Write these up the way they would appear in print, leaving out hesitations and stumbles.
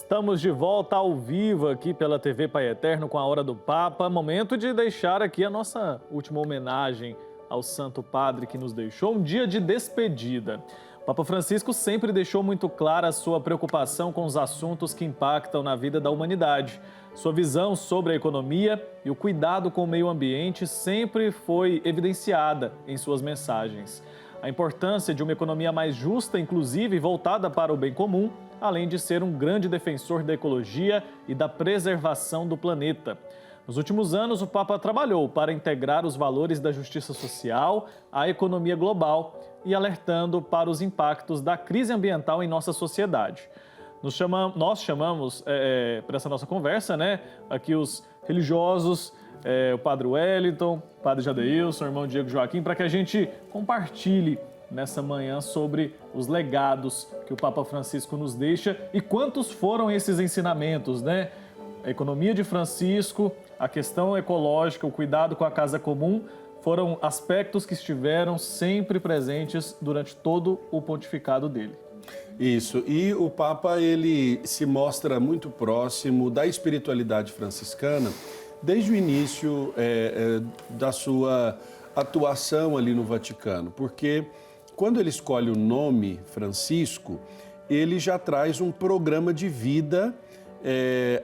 Estamos de volta ao vivo aqui pela TV Pai Eterno com a Hora do Papa. Momento de deixar aqui a nossa última homenagem ao Santo Padre que nos deixou, um dia de despedida. O Papa Francisco sempre deixou muito clara a sua preocupação com os assuntos que impactam na vida da humanidade. Sua visão sobre a economia e o cuidado com o meio ambiente sempre foi evidenciada em suas mensagens. A importância de uma economia mais justa, inclusiva e voltada para o bem comum, além de ser um grande defensor da ecologia e da preservação do planeta. Nos últimos anos, o Papa trabalhou para integrar os valores da justiça social à economia global e alertando para os impactos da crise ambiental em nossa sociedade. Nós chamamos para essa nossa conversa, aqui os religiosos, o Padre Wellington, o Padre Jadeilson, o irmão Diego Joaquim, para que a gente compartilhe nessa manhã sobre os legados que o Papa Francisco nos deixa e quantos foram esses ensinamentos, A economia de Francisco, a questão ecológica, o cuidado com a casa comum, foram aspectos que estiveram sempre presentes durante todo o pontificado dele. Isso, e o Papa, ele se mostra muito próximo da espiritualidade franciscana desde o início da sua atuação ali no Vaticano, porque quando ele escolhe o nome Francisco, ele já traz um programa de vida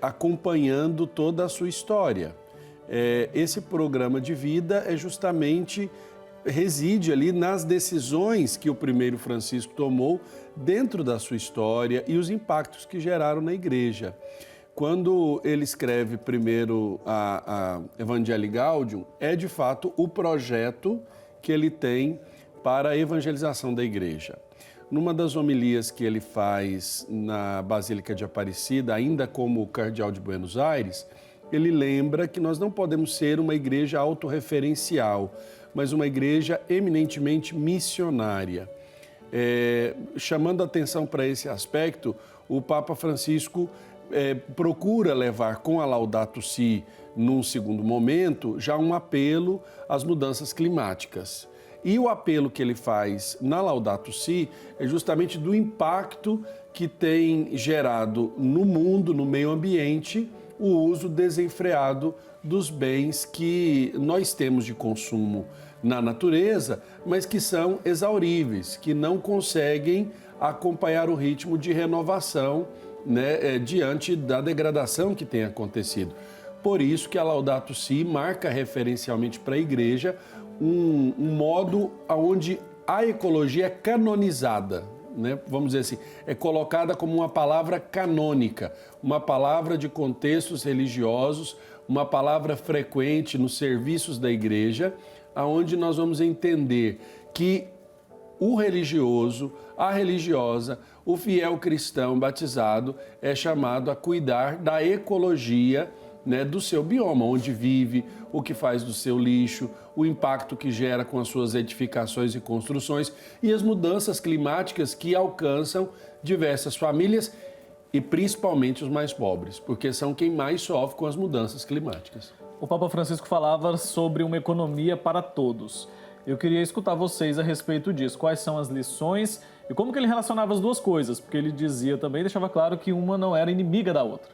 acompanhando toda a sua história. Esse programa de vida reside ali nas decisões que o primeiro Francisco tomou dentro da sua história e os impactos que geraram na igreja. Quando ele escreve primeiro a Evangelii Gaudium, é de fato o projeto que ele tem para a evangelização da igreja. Numa das homilias que ele faz na Basílica de Aparecida, ainda como cardeal de Buenos Aires, ele lembra que nós não podemos ser uma igreja autorreferencial, mas uma igreja eminentemente missionária. Chamando a atenção para esse aspecto, o Papa Francisco procura levar com a Laudato Si, num segundo momento, já um apelo às mudanças climáticas. E o apelo que ele faz na Laudato Si é justamente do impacto que tem gerado no mundo, no meio ambiente, o uso desenfreado dos bens que nós temos de consumo na natureza, mas que são exauríveis, que não conseguem acompanhar o ritmo de renovação, diante da degradação que tem acontecido. Por isso que a Laudato Si marca referencialmente para a igreja um modo onde a ecologia é canonizada, vamos dizer assim, é colocada como uma palavra canônica, uma palavra de contextos religiosos, uma palavra frequente nos serviços da igreja, aonde nós vamos entender que o religioso, a religiosa, o fiel cristão batizado é chamado a cuidar da ecologia, do seu bioma, onde vive, o que faz do seu lixo, o impacto que gera com as suas edificações e construções e as mudanças climáticas que alcançam diversas famílias e principalmente os mais pobres, porque são quem mais sofre com as mudanças climáticas. O Papa Francisco falava sobre uma economia para todos. Eu queria escutar vocês a respeito disso. Quais são as lições e como que ele relacionava as duas coisas? Porque ele dizia também, deixava claro que uma não era inimiga da outra.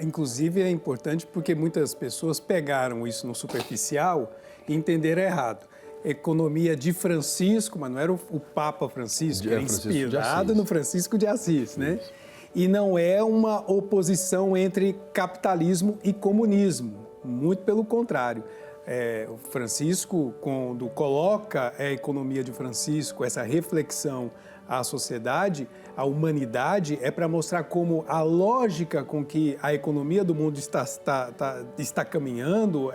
Inclusive é importante porque muitas pessoas pegaram isso no superficial e entenderam errado. Economia de Francisco, mas não era o Papa Francisco, era inspirado no Francisco de Assis, E não é uma oposição entre capitalismo e comunismo, muito pelo contrário. O Francisco, quando coloca a economia de Francisco, essa reflexão à sociedade, à humanidade, é para mostrar como a lógica com que a economia do mundo está caminhando,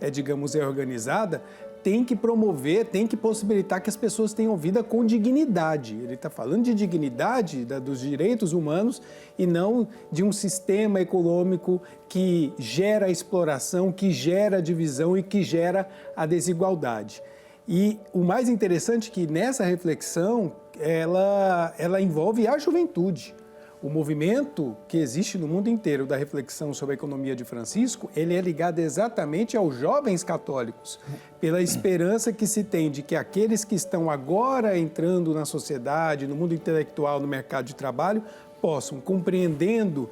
digamos, organizada, tem que promover, tem que possibilitar que as pessoas tenham vida com dignidade. Ele está falando de dignidade, dos direitos humanos e não de um sistema econômico que gera exploração, que gera divisão e que gera a desigualdade. E o mais interessante é que nessa reflexão, ela envolve a juventude. O movimento que existe no mundo inteiro da reflexão sobre a economia de Francisco, ele é ligado exatamente aos jovens católicos, pela esperança que se tem de que aqueles que estão agora entrando na sociedade, no mundo intelectual, no mercado de trabalho, possam, compreendendo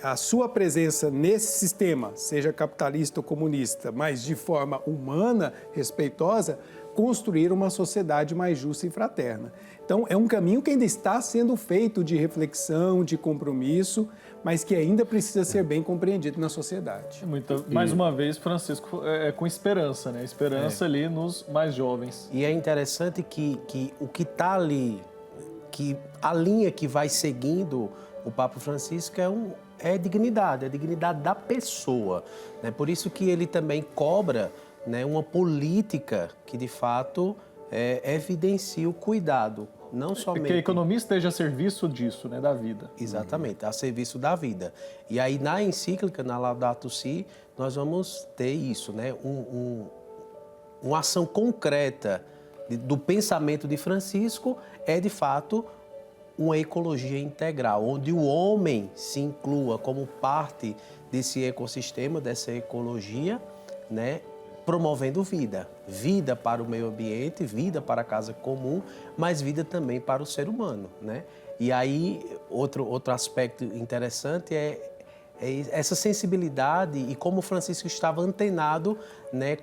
a sua presença nesse sistema, seja capitalista ou comunista, mas de forma humana, respeitosa, construir uma sociedade mais justa e fraterna. Então, é um caminho que ainda está sendo feito de reflexão, de compromisso, mas que ainda precisa ser bem compreendido na sociedade. Mais uma vez, Francisco, com esperança, né? Esperança ali nos mais jovens. E é interessante que o que está ali, que a linha que vai seguindo o Papa Francisco é dignidade, a dignidade da pessoa, né? Por isso que ele também cobra, né, uma política que, de fato, evidencia o cuidado, não somente... Que a economia esteja a serviço disso, né, da vida. Exatamente, a serviço da vida. E aí, na encíclica, na Laudato Si, nós vamos ter isso, né, uma ação concreta do pensamento de Francisco de fato, uma ecologia integral, onde o homem se inclua como parte desse ecossistema, dessa ecologia, né, promovendo vida. Vida para o meio ambiente, vida para a casa comum, mas vida também para o ser humano, né? E aí, outro aspecto interessante é essa sensibilidade e como o Francisco estava antenado, né,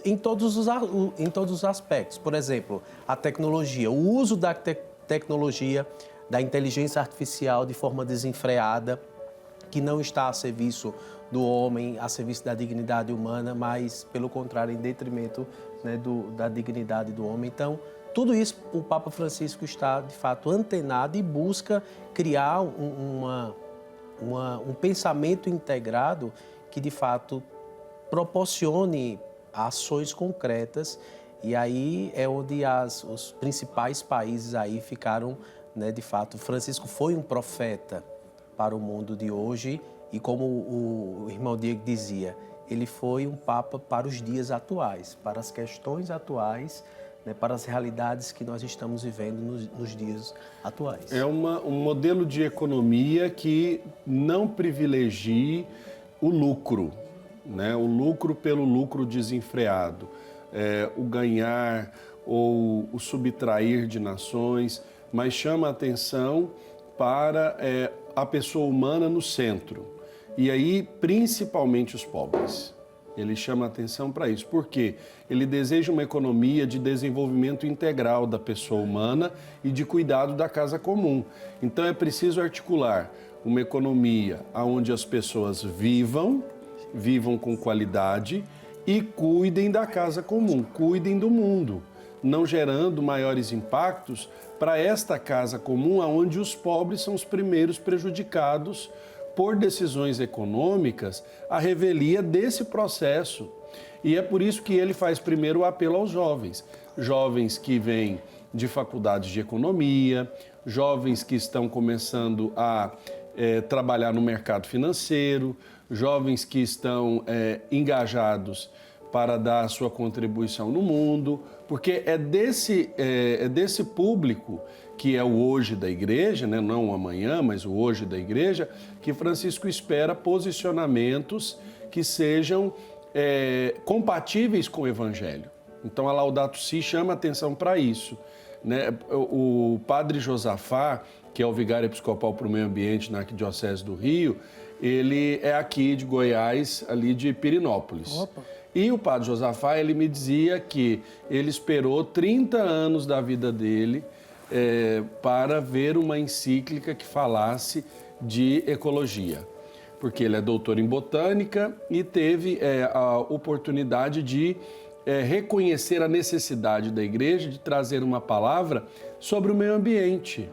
em todos os aspectos. Por exemplo, a tecnologia, o uso da tecnologia, da inteligência artificial de forma desenfreada, que não está a serviço do homem, a serviço da dignidade humana, mas, pelo contrário, em detrimento, né, da dignidade do homem. Então, tudo isso o Papa Francisco está, de fato, antenado e busca criar um pensamento integrado que, de fato, proporcione ações concretas. E aí é onde os principais países aí ficaram, né, de fato, Francisco foi um profeta para o mundo de hoje e, como o irmão Diego dizia, ele foi um papa para os dias atuais, para as questões atuais, né, para as realidades que nós estamos vivendo nos dias atuais. É um modelo de economia que não privilegie o lucro, né? O lucro pelo lucro desenfreado, o ganhar ou o subtrair de nações, mas chama a atenção para a pessoa humana no centro. E aí, principalmente os pobres. Ele chama a atenção para isso. Por quê? Ele deseja uma economia de desenvolvimento integral da pessoa humana e de cuidado da casa comum. Então, é preciso articular uma economia onde as pessoas vivam com qualidade e cuidem da casa comum, cuidem do mundo, não gerando maiores impactos para esta casa comum, onde os pobres são os primeiros prejudicados por decisões econômicas, a revelia desse processo. E é por isso que ele faz primeiro o apelo aos jovens. Jovens que vêm de faculdades de economia, jovens que estão começando a trabalhar no mercado financeiro, jovens que estão engajados para dar a sua contribuição no mundo, porque é desse público que é o hoje da igreja, né? Não o amanhã, mas o hoje da igreja, que Francisco espera posicionamentos que sejam compatíveis com o Evangelho. Então a Laudato Si chama atenção para isso, né? O padre Josafá, que é o vigário episcopal para o meio ambiente na Arquidiocese do Rio, ele é aqui de Goiás, ali de Pirinópolis. Opa. E o padre Josafá, ele me dizia que ele esperou 30 anos da vida dele para ver uma encíclica que falasse de ecologia. Porque ele é doutor em botânica e teve a oportunidade de reconhecer a necessidade da igreja de trazer uma palavra sobre o meio ambiente.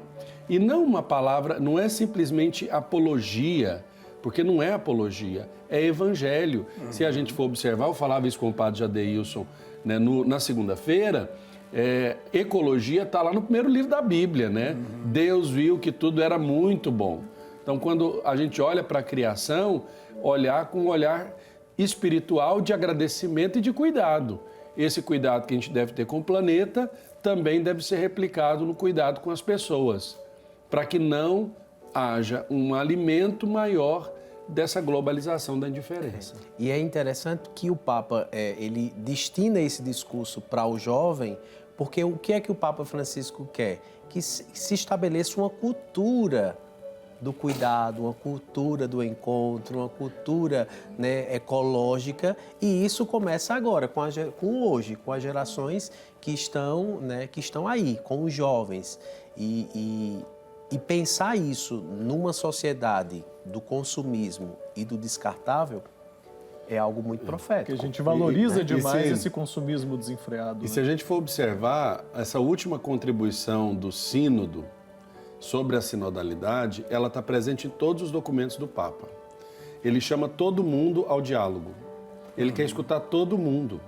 E não uma palavra, não é simplesmente apologia, porque não é apologia, é evangelho. Se a gente for observar, eu falava isso com o padre Jadeilson, né, na segunda-feira, ecologia está lá no primeiro livro da Bíblia, né? Deus viu que tudo era muito bom. Então, quando a gente olha para a criação, olhar com um olhar espiritual de agradecimento e de cuidado. Esse cuidado que a gente deve ter com o planeta também deve ser replicado no cuidado com as pessoas, para que não haja um alimento maior dessa globalização da indiferença. E é interessante que o Papa ele destina esse discurso para o jovem, porque o que é que o Papa Francisco quer? Que se estabeleça uma cultura do cuidado, uma cultura do encontro, uma cultura, né, ecológica, e isso começa agora, com as gerações que estão, né, que estão aí, com os jovens. E pensar isso numa sociedade do consumismo e do descartável é algo muito profético. Que a gente valoriza demais se- esse consumismo desenfreado. E se a gente for observar, essa última contribuição do sínodo sobre a sinodalidade, ela está presente em todos os documentos do Papa. Ele chama todo mundo ao diálogo. Ele quer escutar todo mundo.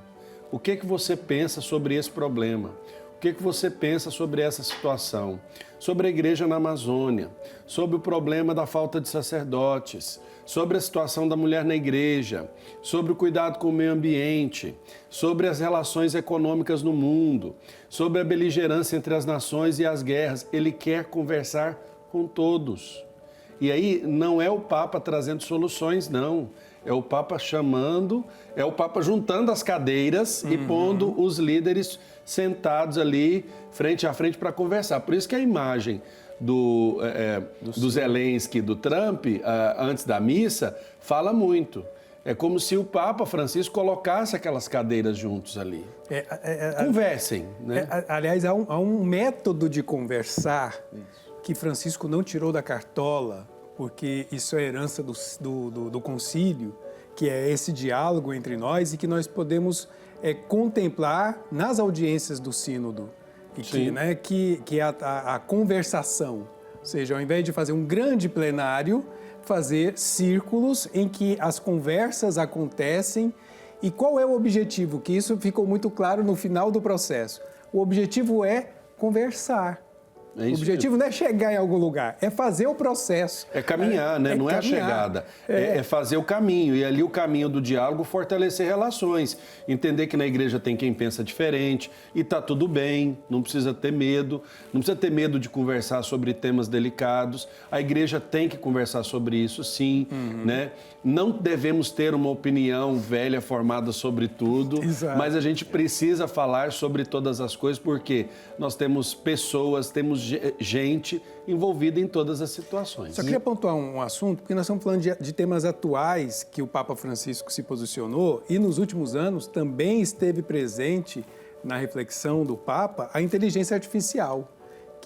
O que você pensa sobre esse problema? O que você pensa sobre essa situação? Sobre a igreja na Amazônia, sobre o problema da falta de sacerdotes, sobre a situação da mulher na igreja, sobre o cuidado com o meio ambiente, sobre as relações econômicas no mundo, sobre a beligerância entre as nações e as guerras. Ele quer conversar com todos. E aí não é o Papa trazendo soluções, não. É o Papa chamando, é o Papa juntando as cadeiras e pondo os líderes sentados ali, frente a frente, para conversar. Por isso que a imagem do Zelensky, do Trump, antes da missa, fala muito. É como se o Papa Francisco colocasse aquelas cadeiras juntos ali. Conversem, né? Aliás, há um método de conversar que Francisco não tirou da cartola, porque isso é herança do concílio, que é esse diálogo entre nós e que nós podemos contemplar nas audiências do sínodo, que é a conversação. Ou seja, ao invés de fazer um grande plenário, fazer círculos em que as conversas acontecem. E qual é o objetivo? Que isso ficou muito claro no final do processo. O objetivo é conversar. O objetivo não é chegar em algum lugar, é fazer o processo. É caminhar, né? Não é a chegada. É fazer o caminho. E ali o caminho do diálogo, fortalecer relações. Entender que na igreja tem quem pensa diferente e tá tudo bem, não precisa ter medo. Não precisa ter medo de conversar sobre temas delicados. A igreja tem que conversar sobre isso, sim, né? Não devemos ter uma opinião velha formada sobre tudo, mas a gente precisa falar sobre todas as coisas porque nós temos pessoas, temos gente envolvida em todas as situações. Só queria pontuar um assunto, porque nós estamos falando de temas atuais que o Papa Francisco se posicionou e nos últimos anos também esteve presente na reflexão do Papa a inteligência artificial.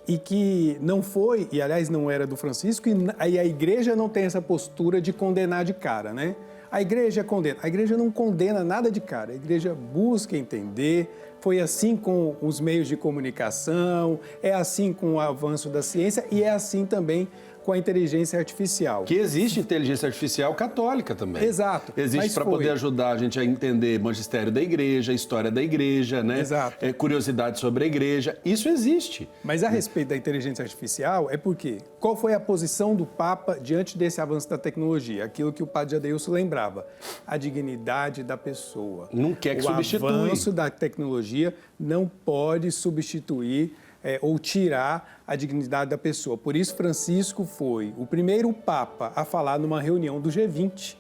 E que não foi, e aliás não era do Francisco, e a igreja não tem essa postura de condenar de cara, né? A igreja condena. A igreja não condena nada de cara. A igreja busca entender. Foi assim com os meios de comunicação, é assim com o avanço da ciência e é assim também com a inteligência artificial. Que existe inteligência artificial católica também. Exato. Existe para poder ajudar a gente a entender magistério da igreja, história da igreja, né? Exato. Curiosidade sobre a igreja. Isso existe. Mas a respeito da inteligência artificial é porque qual foi a posição do Papa diante desse avanço da tecnologia? Aquilo que o padre Adeilson lembrava. A dignidade da pessoa. Não quer que substitua. O avanço da tecnologia não pode substituir ou tirar a dignidade da pessoa. Por isso, Francisco foi o primeiro Papa a falar numa reunião do G20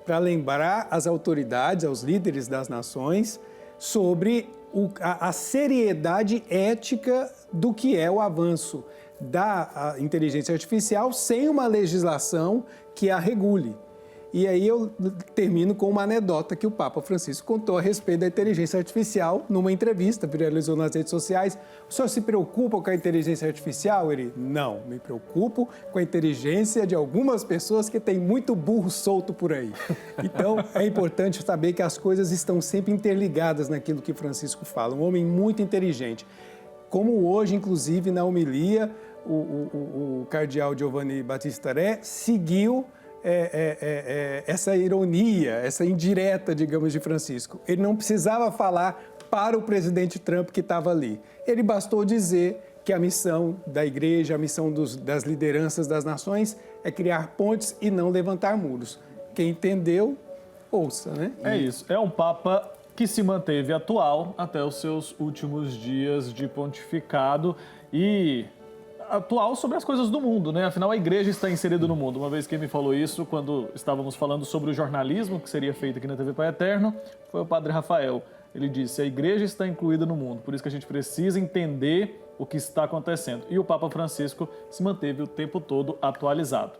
para lembrar às autoridades, aos líderes das nações, sobre a seriedade ética do que é o avanço da inteligência artificial sem uma legislação que a regule. E aí eu termino com uma anedota que o Papa Francisco contou a respeito da inteligência artificial numa entrevista, viralizou nas redes sociais. O senhor se preocupa com a inteligência artificial? Ele, não, me preocupo com a inteligência de algumas pessoas que têm muito burro solto por aí. Então, é importante saber que as coisas estão sempre interligadas naquilo que Francisco fala. Um homem muito inteligente. Como hoje, inclusive, na homilia, o cardeal Giovanni Battista Re seguiu essa ironia, essa indireta, digamos, de Francisco. Ele não precisava falar para o presidente Trump que estava ali. Ele bastou dizer que a missão da igreja, a missão das lideranças das nações é criar pontes e não levantar muros. Quem entendeu, ouça, né? É isso. É um Papa que se manteve atual até os seus últimos dias de pontificado e atual sobre as coisas do mundo, né? Afinal, a igreja está inserida no mundo. Uma vez que me falou isso, quando estávamos falando sobre o jornalismo que seria feito aqui na TV Pai Eterno, foi o padre Rafael. Ele disse, a igreja está incluída no mundo, por isso que a gente precisa entender o que está acontecendo. E o Papa Francisco se manteve o tempo todo atualizado.